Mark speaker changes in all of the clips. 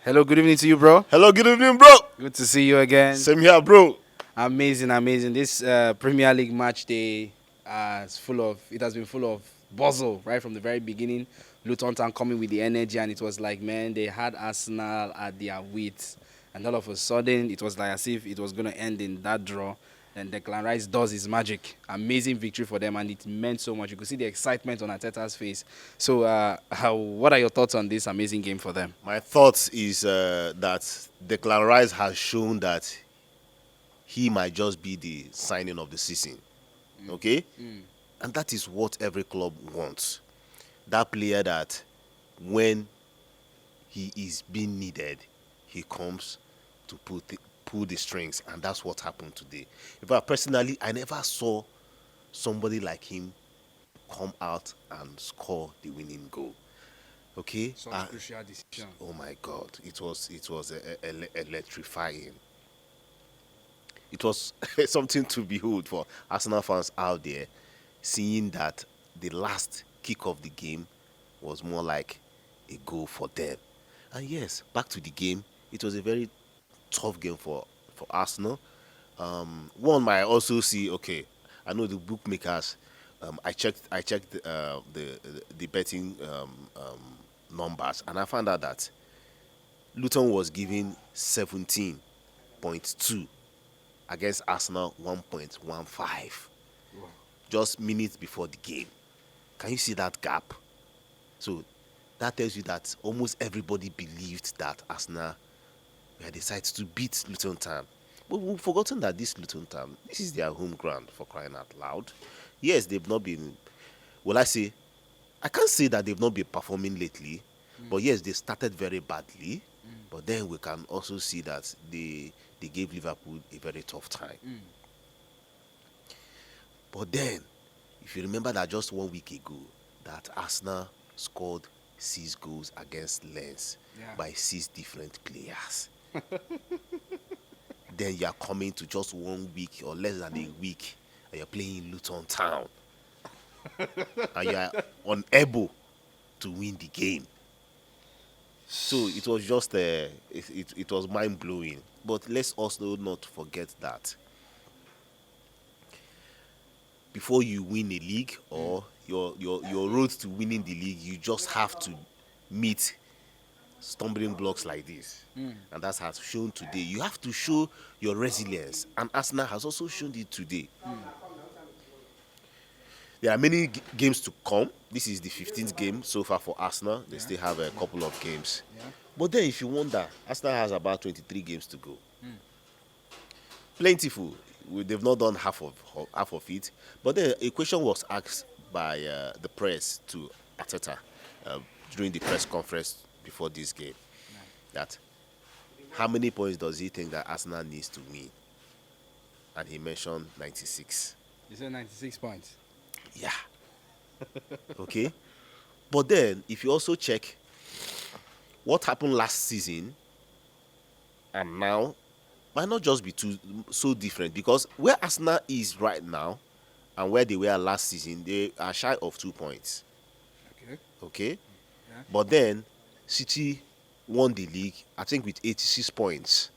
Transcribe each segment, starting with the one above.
Speaker 1: Hello, good evening to you, bro.
Speaker 2: Hello, good evening, bro.
Speaker 1: Good to see you again.
Speaker 2: Same here, bro.
Speaker 1: Amazing. This Premier League match day it has been full of bustle right from the very beginning. Luton Town coming with the energy, and it was like, man, they had Arsenal at their wits, and all of a sudden, it was like as if it was going to end in that draw. Then Declan Rice does his magic. Amazing victory for them, and it meant so much. You could see the excitement on Arteta's face. So, what are your thoughts on this amazing game for them?
Speaker 2: My thoughts is that Declan Rice has shown that he might just be the signing of the season. Okay? And that is what every club wants. That player that when he is being needed, he comes to pull the strings, and that's what happened today. In fact, personally, I never saw somebody like him come out and score the winning goal. Okay,
Speaker 1: Such a crucial decision.
Speaker 2: oh my God, it was electrifying. It was something to behold for Arsenal fans out there, seeing that the last kick of the game was more like a goal for them. And yes, back to the game, it was a very tough game for Arsenal. One might also see, okay, I know the bookmakers. I checked the betting numbers, and I found out that Luton was giving 17.2 against Arsenal 1.15 just minutes before the game. Can you see that gap? So that tells you that almost everybody believed that Arsenal were decided to beat Luton Town. But we've forgotten that this Luton Town, this is their home ground, for crying out loud. Yes, they've not been, well, I can't say that they've not been performing lately, but yes, they started very badly. But then we can also see that they gave Liverpool a very tough time. But then, if you remember that just 1 week ago, that Arsenal scored 6 goals against Lens by 6 different players. Then you are coming to just 1 week or less than a week, and you're playing Luton Town, and you are unable to win the game. So it was just it was mind blowing. But let's also not forget that before you win a league or your road to winning the league, you just have to meet stumbling blocks like this. And that has shown today. You have to show your resilience, and Arsenal has also shown it today. There are many games to come. This is the 15th game so far for Arsenal. They still have a couple of games. But then if you wonder, Arsenal has about 23 games to go. Plentiful. They've not done half of it. But then a question was asked by the press to Arteta during the press conference before this game. That how many points does he think that Arsenal needs to win? And he mentioned 96.
Speaker 1: You said 96 points.
Speaker 2: Yeah. Okay. But then, if you also check what happened last season and now, might not just be so different, because where Arsenal is right now and where they were last season, they are shy of 2 points. Okay.
Speaker 1: Yeah.
Speaker 2: But then, City won the league, I think, with 86 points.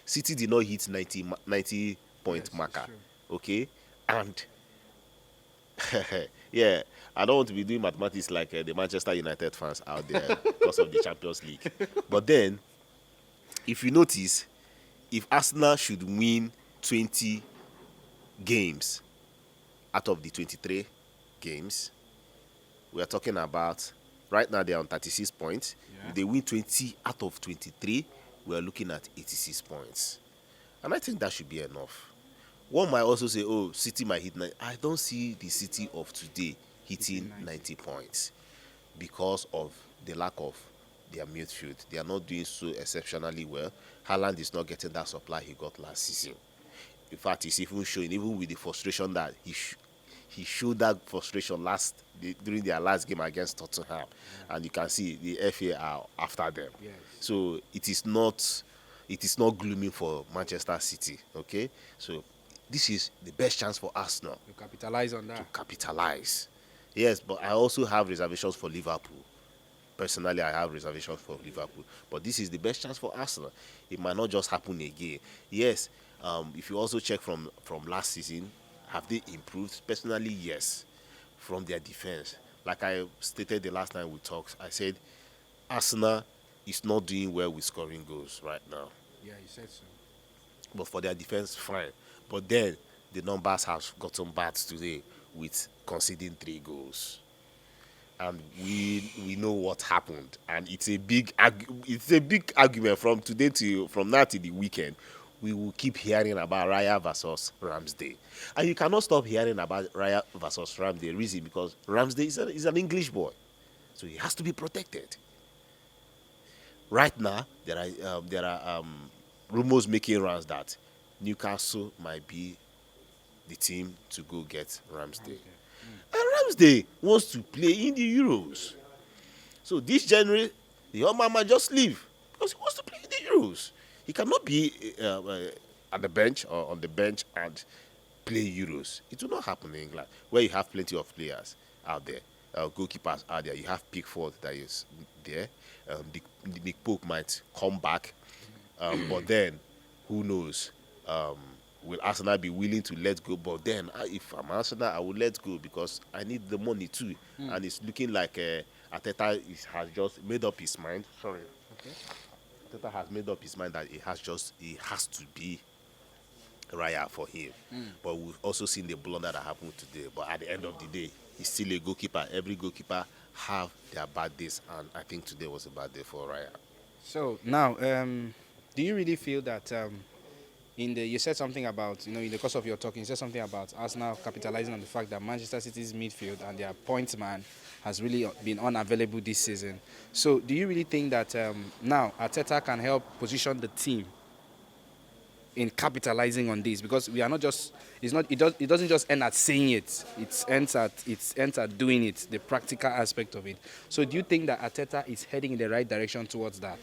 Speaker 2: City did not hit 90 point
Speaker 1: Yes,
Speaker 2: marker.
Speaker 1: it's true.
Speaker 2: Okay. And yeah, I don't want to be doing mathematics like the Manchester United fans out there because of the Champions League. But then, if you notice, if Arsenal should win 20 games out of the 23 games, we are talking about, right now they are on 36 points.
Speaker 1: Yeah.
Speaker 2: If they win 20 out of 23, we are looking at 86 points. And I think that should be enough. One might also say, oh, City might hit 90. I don't see the City of today hitting 90 points because of the lack of their midfield. They are not doing so exceptionally well. Haaland is not getting that supply he got last season. In fact, he's even showing, even with the frustration that he showed that frustration during their last game against Tottenham. And you can see the FA are after them.
Speaker 1: Yes.
Speaker 2: So it is not gloomy for Manchester City. Okay, so this is the best chance for Arsenal
Speaker 1: You capitalize on that.
Speaker 2: to capitalize. Yes, but I also have reservations for Liverpool. Personally, I have reservations for Liverpool, but this is the best chance for Arsenal. It might not just happen again. Yes, if you also check from last season, have they improved? Personally, yes, from their defense. Like I stated the last time we talked, I said Arsenal is not doing well with scoring goals right now.
Speaker 1: Yeah, you said so.
Speaker 2: But for their defense, fine. But then the numbers have gotten bad today with conceding 3 goals, and we know what happened. And it's a big argument from now to the weekend. We will keep hearing about Raya versus Ramsday, and you cannot stop hearing about Raya versus Ramsday. Reason because Ramsday is an English boy, so he has to be protected. Right now, there are rumors making rounds that Newcastle might be the team to go get Ramsday. And Ramsday wants to play in the Euros. So this January, the young man might just leave because he wants to play in the Euros. He cannot be at the bench or on the bench and play Euros. It will not happen in England, where you have plenty of players out there, goalkeepers out there. You have Pickford that is there. Nick Pope might come back, but then who knows? Will Arsenal be willing to let go? But then, if I'm Arsenal, I will let go because I need the money too. And it's looking like Arteta has just made up his mind. Sorry.
Speaker 1: Okay.
Speaker 2: Arteta has made up his mind that he has to be Raya for him. But we've also seen the blunder that happened today. But at the end of the day, he's still a goalkeeper. Every goalkeeper have their bad days, and I think today was a bad day for Raya.
Speaker 1: So now, do you really feel that you said something about, in the course of your talking, you said something about Arsenal capitalizing on the fact that Manchester City's midfield and their point man has really been unavailable this season. So do you really think that now Arteta can help position the team in capitalizing on this? Because we are not just, it doesn't just end at saying it, it ends at doing it, the practical aspect of it. So do you think that Arteta is heading in the right direction towards that?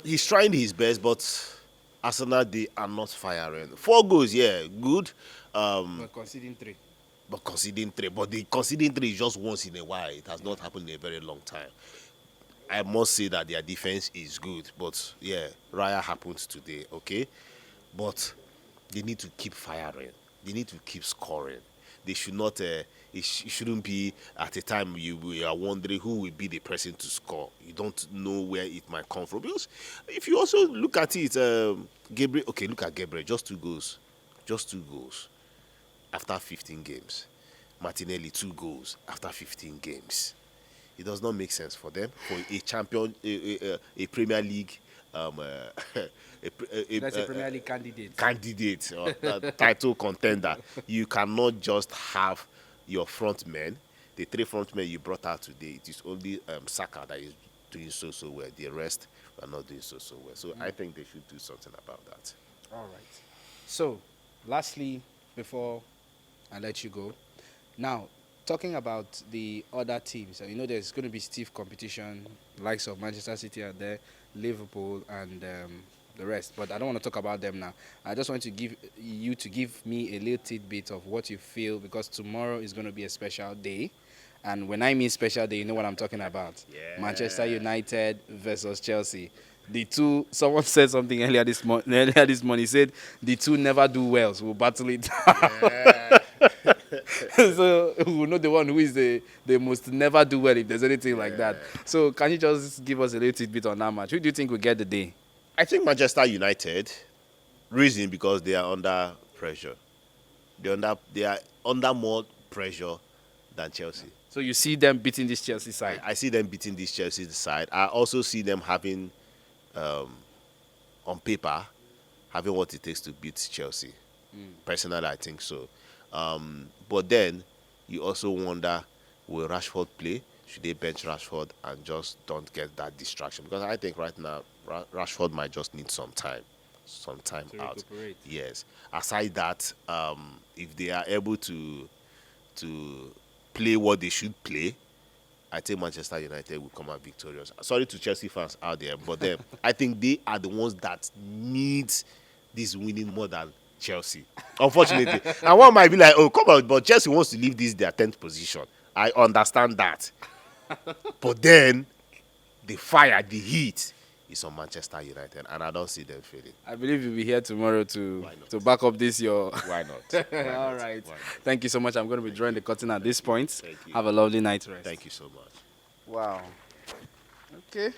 Speaker 2: He's trying his best, but Arsenal, they are not firing. 4 goals, yeah, good.
Speaker 1: But conceding 3.
Speaker 2: But conceding 3. But the conceding 3 is just once in a while. It has not happened in a very long time. I must say that their defense is good. But yeah, Raya happened today, okay? But they need to keep firing. They need to keep scoring. They should not. It shouldn't be at a time you are wondering who will be the person to score. You don't know where it might come from. Because if you also look at it, Gabriel. Okay, look at Gabriel. Just 2 goals. Just 2 goals after 15 games. Martinelli 2 goals after 15 games. It does not make sense for them, for a champion, a Premier League.
Speaker 1: That's a Premier League
Speaker 2: candidate or title contender. You cannot just have your front men, the 3 front men you brought out today. It is only Saka that is doing so well. The rest are not doing so well. So I think they should do something about that.
Speaker 1: All right. So, lastly, before I let you go, now talking about the other teams, there's going to be stiff competition. Likes of Manchester City are there, Liverpool, and the rest. But I don't want to talk about them now. I just want to give me a little tidbit of what you feel, because tomorrow is going to be a special day. And when I mean special day, you know what I'm talking about.
Speaker 2: Yeah.
Speaker 1: Manchester United versus Chelsea. The two, someone said something earlier this morning. He said the two never do well, so we'll battle it down.
Speaker 2: Yeah.
Speaker 1: So we'll know the one who is the most never do well, if there's anything like that. So can you just give us a little tidbit on that match? Who do you think will get the day?
Speaker 2: I think Manchester United. Reason because they are under pressure. They are under more pressure than Chelsea.
Speaker 1: So you see them beating this Chelsea side?
Speaker 2: I see them beating this Chelsea side. I also see them having, on paper, having what it takes to beat Chelsea. Personally, I think so. But then you also wonder, will Rashford play? Should they bench Rashford and just don't get that distraction? Because I think right now Rashford might just need some time
Speaker 1: to
Speaker 2: out.
Speaker 1: recuperate.
Speaker 2: Yes. Aside that, if they are able to play what they should play, I think Manchester United will come out victorious. Sorry to Chelsea fans out there, but then I think they are the ones that need this winning more than Chelsea, unfortunately. And one might be like, oh, come on, but Chelsea wants to leave this their 10th position. I understand that. But then the fire, the heat is on Manchester United, and I don't see them failing.
Speaker 1: I believe you'll be here tomorrow to
Speaker 2: Why not?
Speaker 1: back up this your.
Speaker 2: Why not? Why not?
Speaker 1: All right.
Speaker 2: Why not?
Speaker 1: Thank you so much. I'm going to be drawing the curtain at this point.
Speaker 2: Thank you.
Speaker 1: Have a lovely night rest.
Speaker 2: Thank you so much.
Speaker 1: Wow. Okay.